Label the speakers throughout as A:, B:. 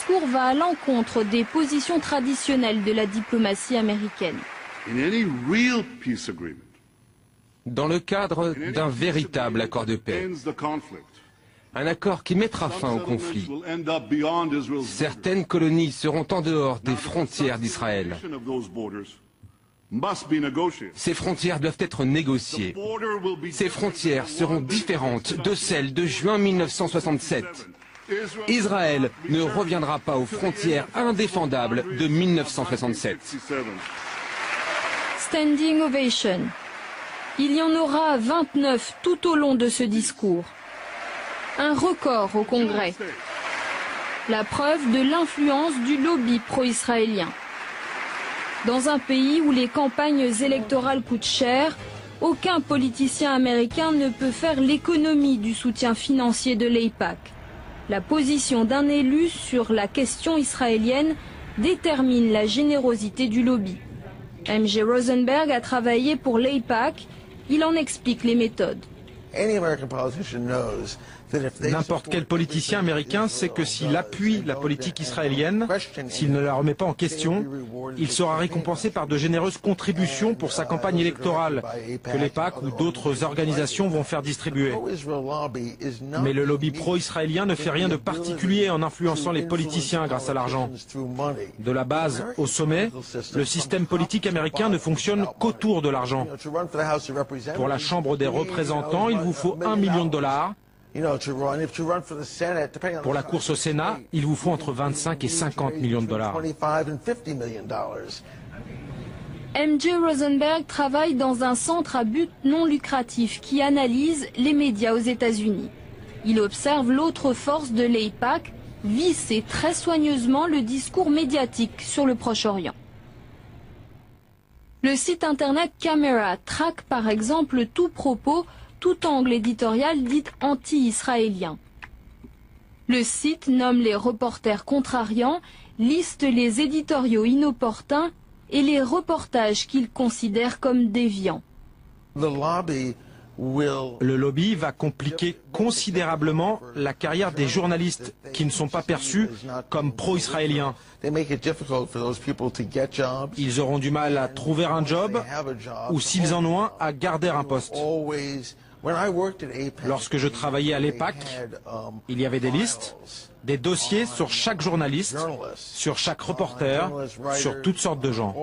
A: discours va à l'encontre des positions traditionnelles de la diplomatie américaine.
B: Dans le cadre d'un véritable accord de paix, un accord qui mettra fin au conflit, certaines colonies seront en dehors des frontières d'Israël. Ces frontières doivent être négociées. Ces frontières seront différentes de celles de juin 1967. Israël ne reviendra pas aux frontières indéfendables de 1967.
A: Standing ovation. Il y en aura 29 tout au long de ce discours. Un record au Congrès. La preuve de l'influence du lobby pro-israélien. Dans un pays où les campagnes électorales coûtent cher, aucun politicien américain ne peut faire l'économie du soutien financier de l'AIPAC. La position d'un élu sur la question israélienne détermine la générosité du lobby. M.J. Rosenberg a travaillé pour l'AIPAC, il en explique les méthodes.
C: N'importe quel politicien américain sait que s'il appuie la politique israélienne, s'il ne la remet pas en question, il sera récompensé par de généreuses contributions pour sa campagne électorale que l'AIPAC ou d'autres organisations vont faire distribuer. Mais le lobby pro-israélien ne fait rien de particulier en influençant les politiciens grâce à l'argent. De la base au sommet, le système politique américain ne fonctionne qu'autour de l'argent. Pour la Chambre des représentants, il vous faut $1 million. Pour la course au Sénat, il vous faut entre 25 et 50 millions de dollars.
A: M.J. Rosenberg travaille dans un centre à but non lucratif qui analyse les médias aux États-Unis. Il observe l'autre force de l'AIPAC, visser très soigneusement le discours médiatique sur le Proche-Orient. Le site internet Camera traque par exemple tout propos, tout angle éditorial dit anti-israélien. Le site nomme les reporters contrariants, liste les éditoriaux inopportuns et les reportages qu'il considère comme déviants.
C: Le lobby va compliquer considérablement la carrière des journalistes qui ne sont pas perçus comme pro-israéliens. Ils auront du mal à trouver un job ou, s'ils en ont un, à garder un poste. Lorsque je travaillais à l'AIPAC, il y avait des listes, des dossiers sur chaque journaliste, sur chaque reporter, sur toutes sortes de gens.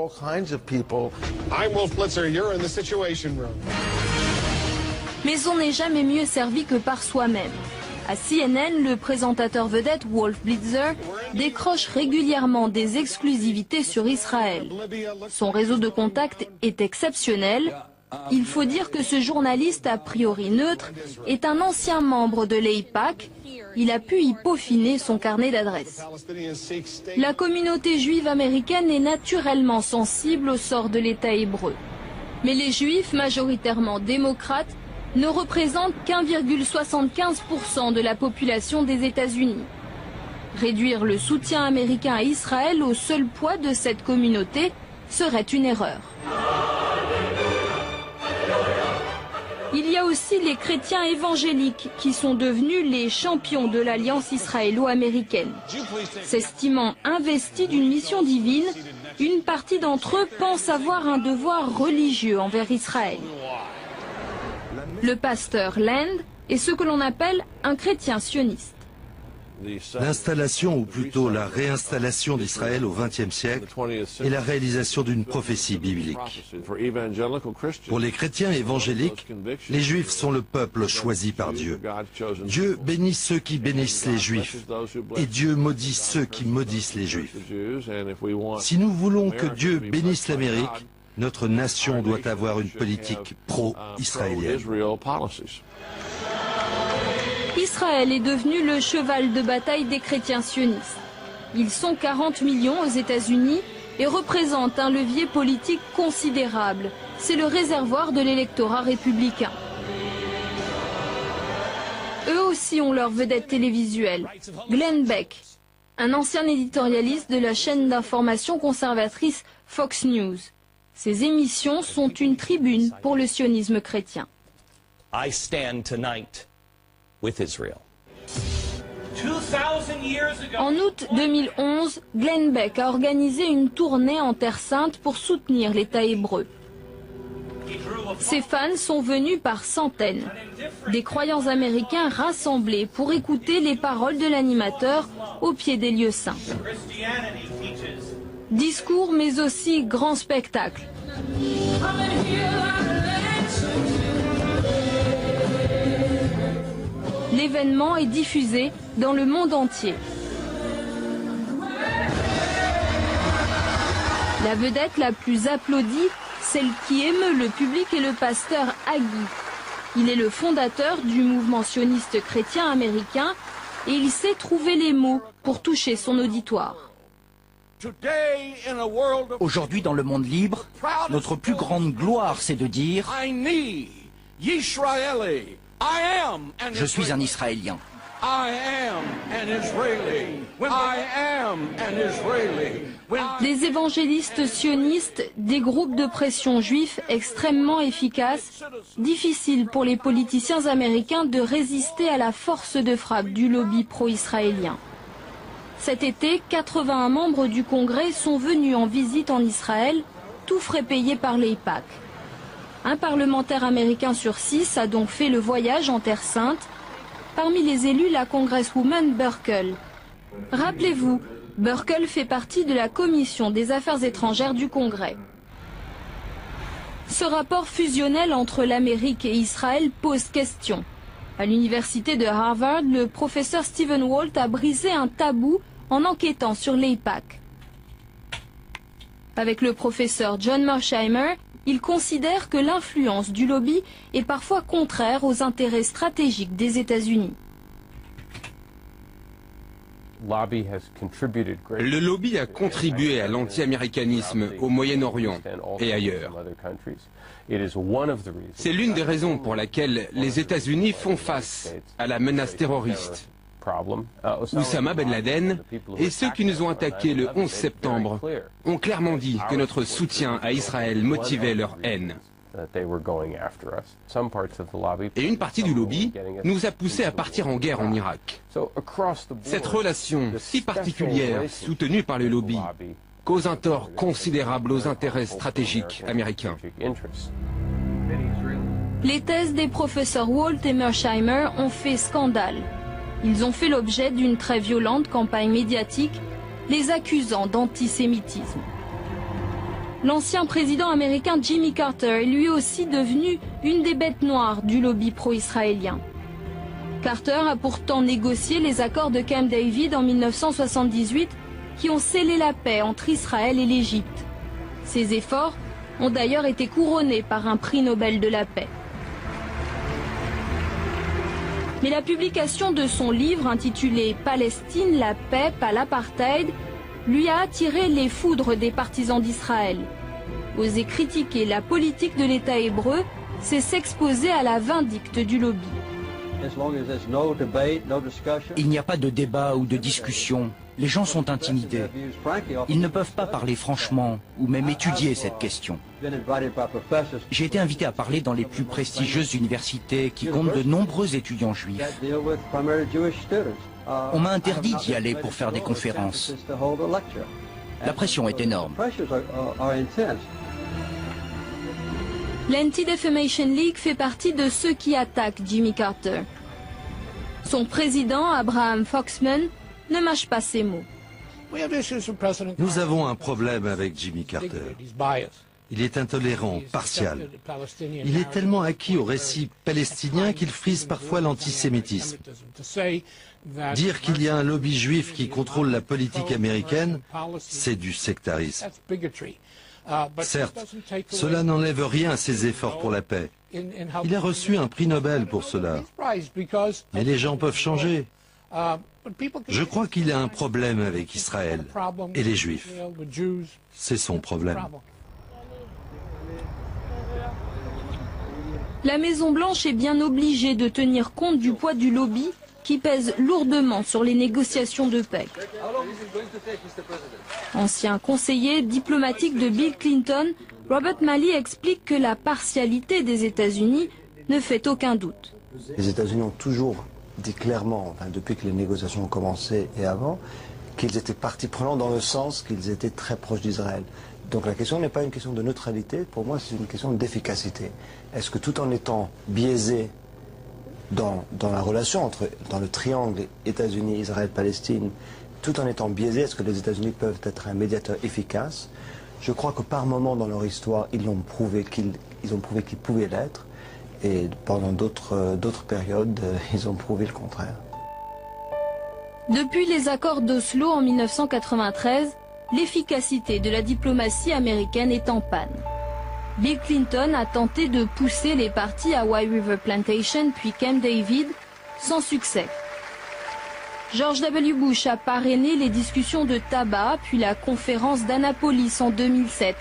A: Mais on n'est jamais mieux servi que par soi-même. À CNN, le présentateur vedette Wolf Blitzer décroche régulièrement des exclusivités sur Israël. Son réseau de contacts est exceptionnel. Il faut dire que ce journaliste a priori neutre est un ancien membre de l'AIPAC. Il a pu y peaufiner son carnet d'adresses. La communauté juive américaine est naturellement sensible au sort de l'État hébreu. Mais les juifs, majoritairement démocrates, ne représentent qu'1,75% de la population des États-Unis. Réduire le soutien américain à Israël au seul poids de cette communauté serait une erreur. Il y a aussi les chrétiens évangéliques qui sont devenus les champions de l'alliance israélo-américaine. S'estimant investis d'une mission divine, une partie d'entre eux pense avoir un devoir religieux envers Israël. Le pasteur Land est ce que l'on appelle un chrétien sioniste.
D: L'installation, ou plutôt la réinstallation d'Israël au XXe siècle est la réalisation d'une prophétie biblique. Pour les chrétiens évangéliques, les Juifs sont le peuple choisi par Dieu. Dieu bénit ceux qui bénissent les Juifs, et Dieu maudit ceux qui maudissent les Juifs. Si nous voulons que Dieu bénisse l'Amérique, notre nation doit avoir une politique pro-israélienne.
A: Israël est devenu le cheval de bataille des chrétiens sionistes. Ils sont 40 millions aux États-Unis et représentent un levier politique considérable. C'est le réservoir de l'électorat républicain. Eux aussi ont leur vedette télévisuelle, Glenn Beck, un ancien éditorialiste de la chaîne d'information conservatrice Fox News. Ces émissions sont une tribune pour le sionisme chrétien.
E: I stand tonight with Israel.
A: En août 2011, Glenn Beck a organisé une tournée en Terre Sainte pour soutenir l'État hébreu. Ses fans sont venus par centaines. Des croyants américains rassemblés pour écouter les paroles de l'animateur au pied des lieux saints. Discours mais aussi grand spectacle. L'événement est diffusé dans le monde entier. La vedette la plus applaudie, celle qui émeut le public, est le pasteur Hagui. Il est le fondateur du mouvement sioniste chrétien américain et il sait trouver les mots pour toucher son auditoire.
E: Aujourd'hui, dans le monde libre, notre plus grande gloire, c'est de dire « Je suis un Israélien ».
A: Des évangélistes sionistes, des groupes de pression juifs extrêmement efficaces, difficile pour les politiciens américains de résister à la force de frappe du lobby pro-israélien. Cet été, 81 membres du Congrès sont venus en visite en Israël, tout frais payés par l'AIPAC. Un parlementaire américain sur 6 a donc fait le voyage en Terre Sainte. Parmi les élus, la congresswoman Burkle. Rappelez-vous, Burkle fait partie de la commission des affaires étrangères du Congrès. Ce rapport fusionnel entre l'Amérique et Israël pose question. À l'université de Harvard, le professeur Stephen Walt a brisé un tabou en enquêtant sur l'AIPAC. Avec le professeur John Mearsheimer, il considère que l'influence du lobby est parfois contraire aux intérêts stratégiques des États-Unis.
B: Le lobby a contribué à l'anti-américanisme au Moyen-Orient et ailleurs. C'est l'une des raisons pour laquelle les États-Unis font face à la menace terroriste. Oussama Ben Laden et ceux qui nous ont attaqués le 11 septembre ont clairement dit que notre soutien à Israël motivait leur haine. Et une partie du lobby nous a poussés à partir en guerre en Irak. Cette relation si particulière, soutenue par le lobby, cause un tort considérable aux intérêts stratégiques américains.
A: Les thèses des professeurs Walt et Mearsheimer ont fait scandale. Ils ont fait l'objet d'une très violente campagne médiatique, les accusant d'antisémitisme. L'ancien président américain Jimmy Carter est lui aussi devenu une des bêtes noires du lobby pro-israélien. Carter a pourtant négocié les accords de Camp David en 1978 qui ont scellé la paix entre Israël et l'Égypte. Ces efforts ont d'ailleurs été couronnés par un prix Nobel de la paix. Mais la publication de son livre intitulé « Palestine, la paix, pas l'apartheid » lui a attiré les foudres des partisans d'Israël. Oser critiquer la politique de l'État hébreu, c'est s'exposer à la vindicte du lobby.
E: Il n'y a pas de débat ou de discussion. Les gens sont intimidés. Ils ne peuvent pas parler franchement ou même étudier cette question. J'ai été invité à parler dans les plus prestigieuses universités qui comptent de nombreux étudiants juifs. On m'a interdit d'y aller pour faire des conférences. La pression est énorme.
A: L'Anti-Defamation League fait partie de ceux qui attaquent Jimmy Carter. Son président, Abraham Foxman, ne mâche pas ses mots.
D: Nous avons un problème avec Jimmy Carter. Il est intolérant, partial. Il est tellement acquis au récit palestinien qu'il frise parfois l'antisémitisme. Dire qu'il y a un lobby juif qui contrôle la politique américaine, c'est du sectarisme. Certes, cela n'enlève rien à ses efforts pour la paix. Il a reçu un prix Nobel pour cela. Mais les gens peuvent changer. Je crois qu'il a un problème avec Israël et les Juifs. C'est son problème.
A: La Maison-Blanche est bien obligée de tenir compte du poids du lobby qui pèse lourdement sur les négociations de paix. Ancien conseiller diplomatique de Bill Clinton, Robert Malley explique que la partialité des États-Unis ne fait aucun doute.
F: Les États-Unis ont toujours dit clairement, depuis que les négociations ont commencé et avant, qu'ils étaient partie prenante dans le sens qu'ils étaient très proches d'Israël. Donc la question n'est pas une question de neutralité, pour moi c'est une question d'efficacité. Est-ce que tout en étant biaisé dans la relation dans le triangle États-Unis, Israël, Palestine, tout en étant biaisé, est-ce que les États-Unis peuvent être un médiateur efficace? Je crois que par moment dans leur histoire, ils ont prouvé qu'ils pouvaient l'être, et pendant d'autres périodes, ils ont prouvé le contraire.
A: Depuis les accords d'Oslo en 1993, l'efficacité de la diplomatie américaine est en panne. Bill Clinton a tenté de pousser les partis à White River Plantation puis Camp David, sans succès. George W. Bush a parrainé les discussions de tabac puis la conférence d'Annapolis en 2007,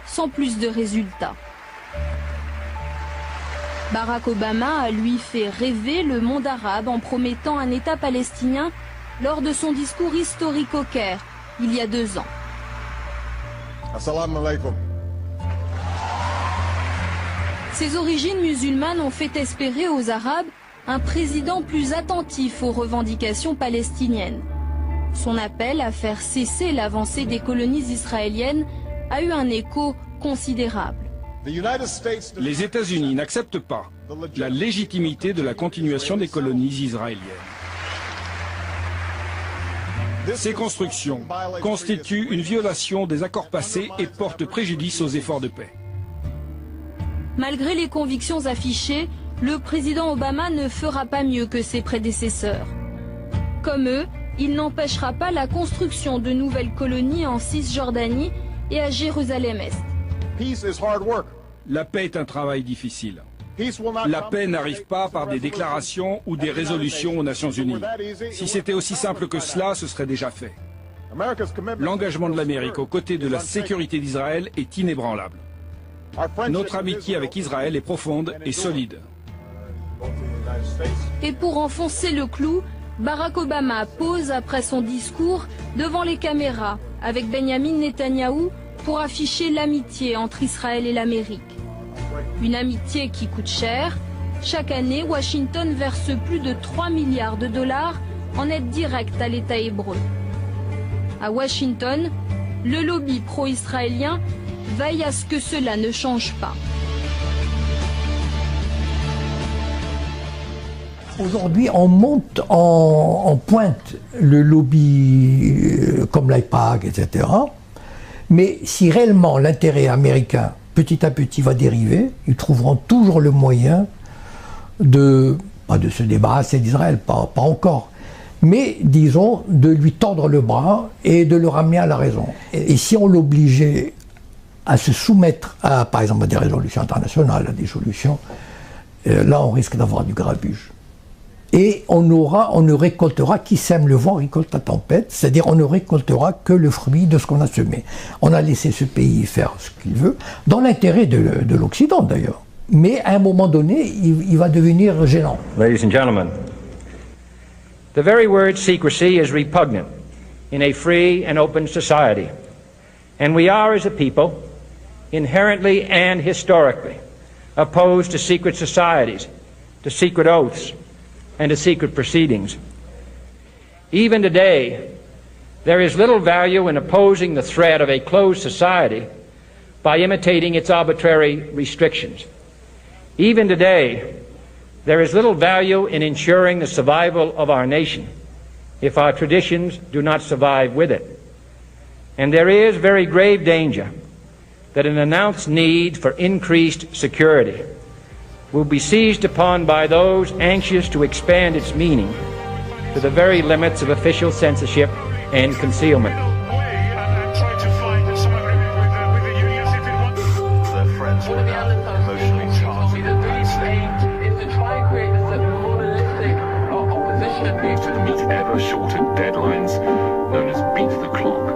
A: sans plus de résultats. Barack Obama a lui fait rêver le monde arabe en promettant un État palestinien lors de son discours historique au Caire, il y a 2 ans.
G: Assalamu alaikum.
A: Ses origines musulmanes ont fait espérer aux Arabes un président plus attentif aux revendications palestiniennes. Son appel à faire cesser l'avancée des colonies israéliennes a eu un écho considérable.
C: Les États-Unis n'acceptent pas la légitimité de la continuation des colonies israéliennes. Ces constructions constituent une violation des accords passés et portent préjudice aux efforts de paix.
A: Malgré les convictions affichées, le président Obama ne fera pas mieux que ses prédécesseurs. Comme eux, il n'empêchera pas la construction de nouvelles colonies en Cisjordanie et à Jérusalem-Est.
C: La paix est un travail difficile. La paix n'arrive pas par des déclarations ou des résolutions aux Nations Unies. Si c'était aussi simple que cela, ce serait déjà fait. L'engagement de l'Amérique aux côtés de la sécurité d'Israël est inébranlable. Notre amitié avec Israël est profonde et solide.
A: Et pour enfoncer le clou, Barack Obama pose après son discours devant les caméras avec Benjamin Netanyahou pour afficher l'amitié entre Israël et l'Amérique. Une amitié qui coûte cher. Chaque année, Washington verse plus de 3 milliards de dollars en aide directe à l'État hébreu. À Washington, le lobby pro-israélien veille à ce que cela ne change pas.
H: Aujourd'hui, on monte en pointe le lobby comme l'IPAC, etc. Mais si réellement l'intérêt américain, petit à petit, va dériver, ils trouveront toujours le moyen pas de se débarrasser d'Israël, pas encore, mais disons de lui tordre le bras et de le ramener à la raison. Et si on l'obligeait à se soumettre par exemple, à des résolutions internationales, à des solutions, là on risque d'avoir du grabuge. Et on ne récoltera, qui sème le vent récolte la tempête, c'est-à-dire on ne récoltera que le fruit de ce qu'on a semé. On a laissé ce pays faire ce qu'il veut, dans l'intérêt de l'Occident d'ailleurs. Mais à un moment donné, il va devenir gênant.
I: Ladies and gentlemen, the very word secrecy is repugnant in a free and open society. And we are, as a people, inherently and historically opposed to secret societies, to secret oaths, and to secret proceedings. Even today, there is little value in opposing the threat of a closed society by imitating its arbitrary restrictions. Even today, there is little value in ensuring the survival of our nation if our traditions do not survive with it. And there is very grave danger that an announced need for increased security will be seized upon by those anxious to expand its meaning to the very limits of official censorship and concealment.
J: To meet ever shorter deadlines known as beat the clock.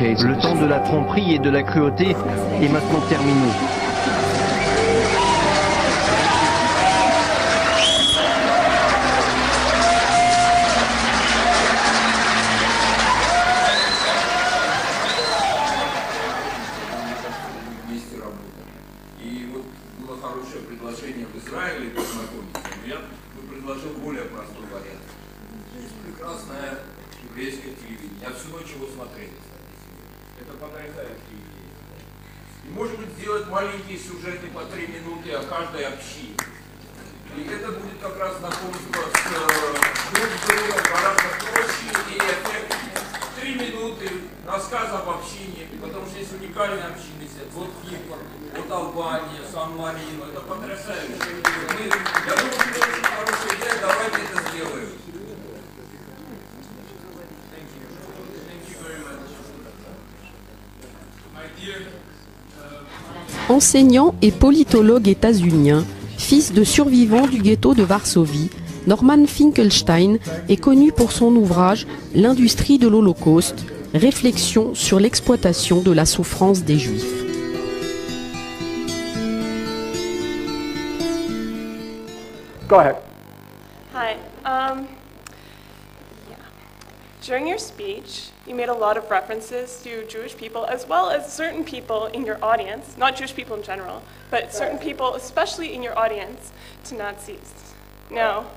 K: Le temps de la tromperie et de la cruauté est maintenant terminé.
L: Я всю ночь его смотрел. Это потрясающе. И может быть сделать маленькие сюжеты по 3 минуты о каждой общине. И это будет как раз знакомство с друг другом гораздо проще и эффективнее. 3 минуты рассказ об общине, потому что есть уникальные общины. Вот Кипр, вот Албания, Сан-Марино. Это потрясающе. Я думаю, что это очень хорошая идея, давайте это сделаем.
M: Enseignant et politologue états-unien, fils de survivants du ghetto de Varsovie, Norman Finkelstein est connu pour son ouvrage « L'industrie de l'Holocauste, réflexion sur l'exploitation de la souffrance des Juifs ».
N: Go ahead.
O: Hi. During your speech, you made a lot of references to Jewish people as well as certain people in your audience, not Jewish people in general, but certain people, especially in your audience, to Nazis. Now,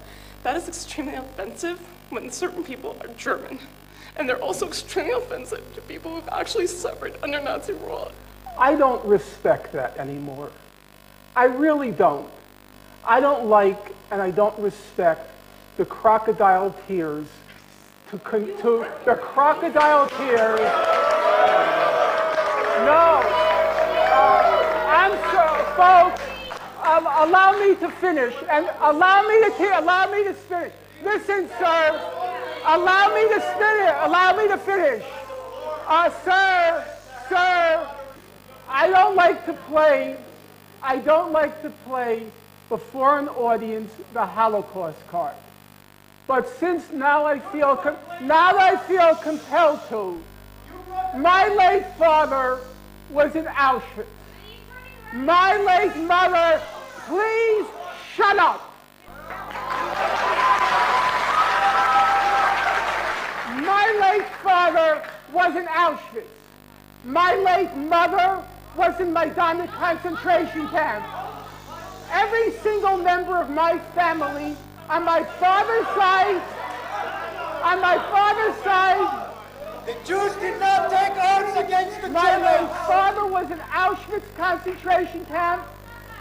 O: that is extremely offensive when certain people are German. And they're also extremely offensive to people who've actually suffered under Nazi rule.
N: I don't respect that anymore. I really don't. I don't like and I don't respect the crocodile tears to the crocodile tears. No. I'm sorry, folks. Allow me to finish and allow me to finish. Listen, sir. Allow me to finish. Allow me to finish. Sir. I don't like to play before an audience the Holocaust card. But since now I feel compelled to. My late father was in Auschwitz. My late mother, please shut up. My late father was in Auschwitz. My late mother was in Majdanek concentration camp. Every single member of my family on my father's side,
P: the Jews did not take arms against the Germans.
N: My late father was in Auschwitz concentration camp.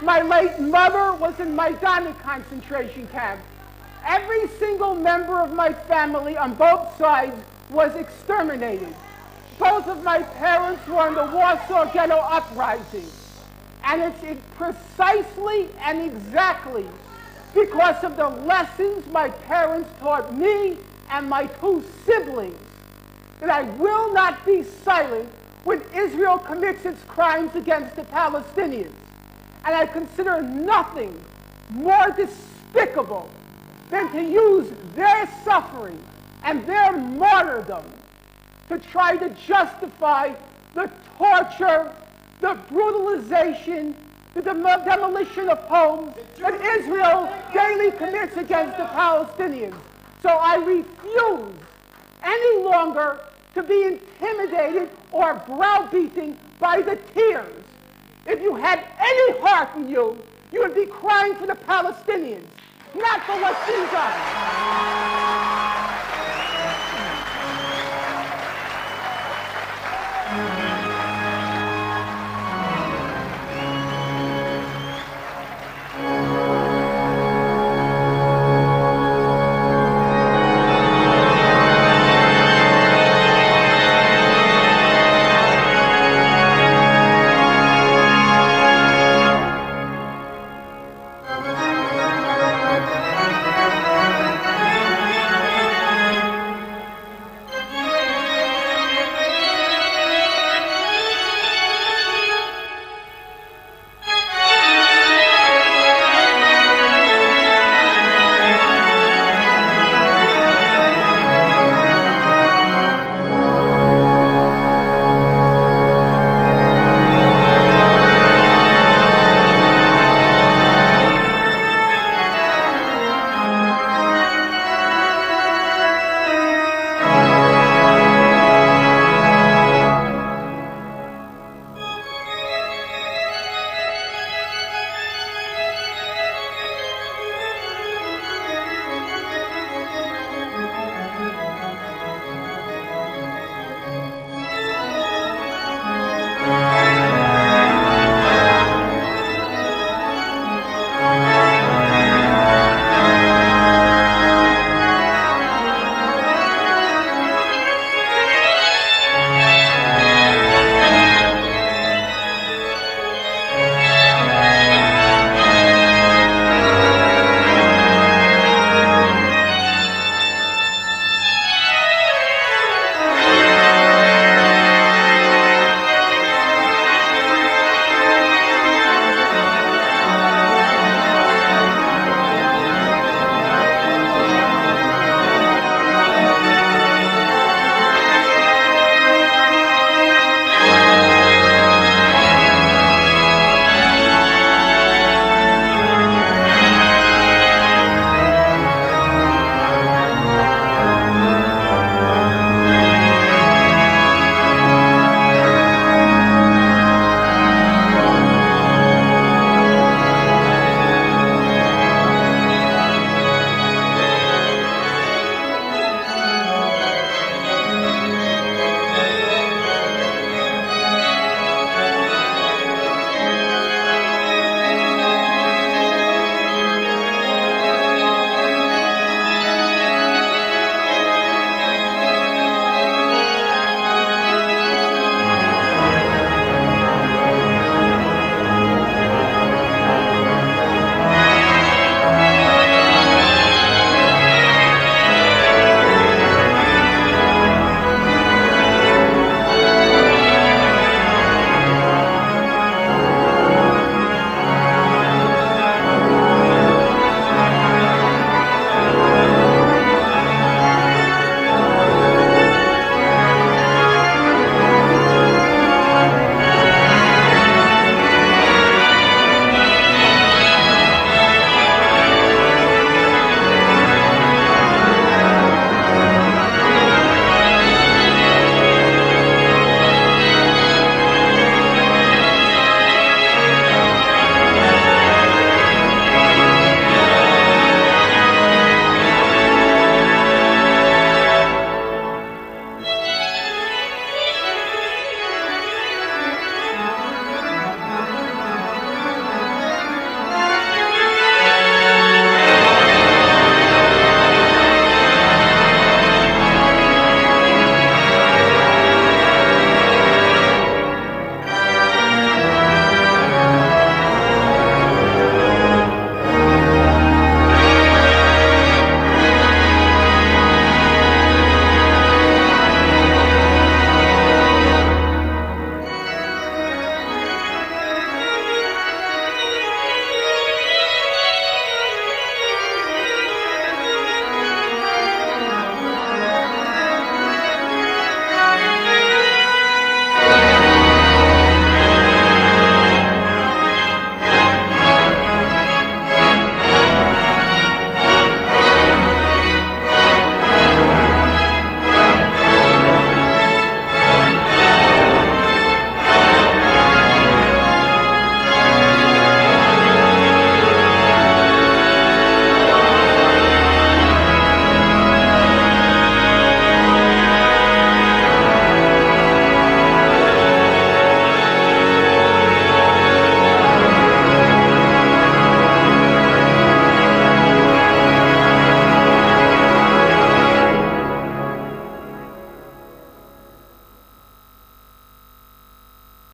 N: My late mother was in Majdanek concentration camp. Every single member of my family on both sides was exterminated. Both of my parents were in the Warsaw Ghetto Uprising. And it's precisely and exactly because of the lessons my parents taught me and my 2 siblings that I will not be silent when Israel commits its crimes against the Palestinians. And I consider nothing more despicable than to use their suffering and their martyrdom to try to justify the torture, the brutalization, the demolition of homes that Israel daily commits against the Palestinians. So I refuse any longer to be intimidated or browbeaten by the tears. If you had any heart in you, you would be crying for the Palestinians, not for what's been done.